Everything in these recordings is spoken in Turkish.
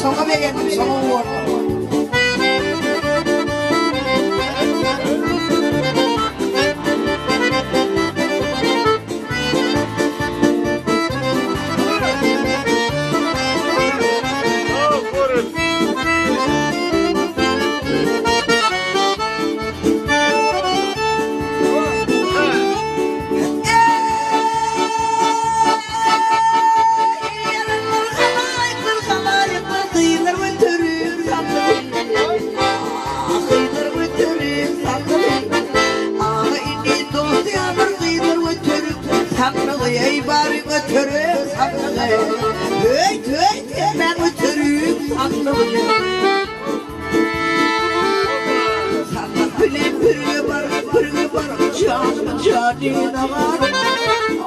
Sonra beğendim, sonra uğradım. Ey bari götürüm sandığı, hey ben götürüm sandığı. Sandık bile pırgı var, canımın canine var.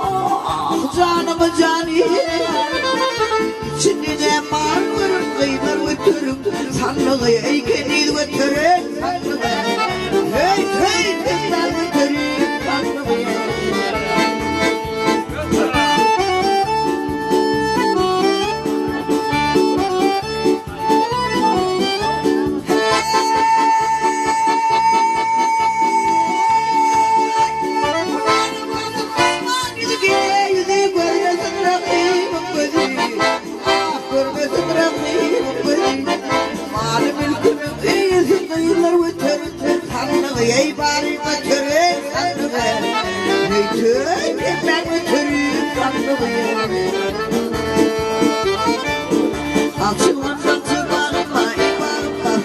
Ah canımın canine var. İçinde var kıyılar götürüm sandığı, ey kendini götürüm sandığı. Hey ben götürüm sandığı. Ey bari götürün sandığı, ben götürün sandığı. Açılan bağırma,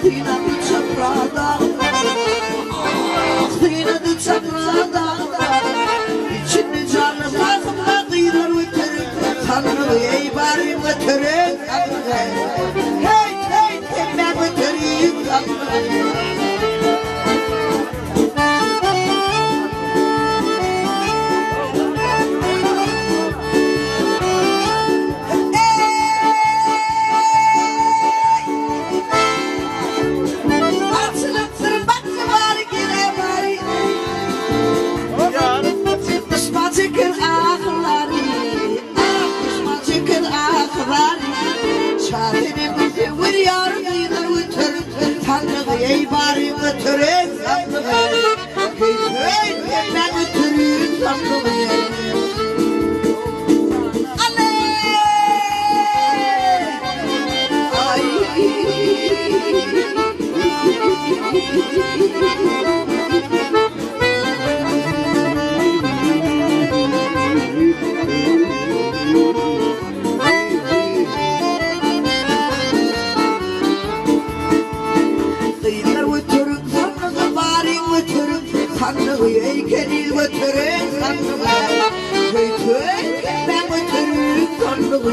yine bir çaprada. Yine bir çaprada. İçinde canlı fazla kıyılar götürün sandığı. Ey bari götürün sandığı. Hey ben götürün sandığı. Ey bari götürün sandığı, hey ben götürün sandığı. Sandığı ey kendini götürün sandığı, hey ben götürün sandığı.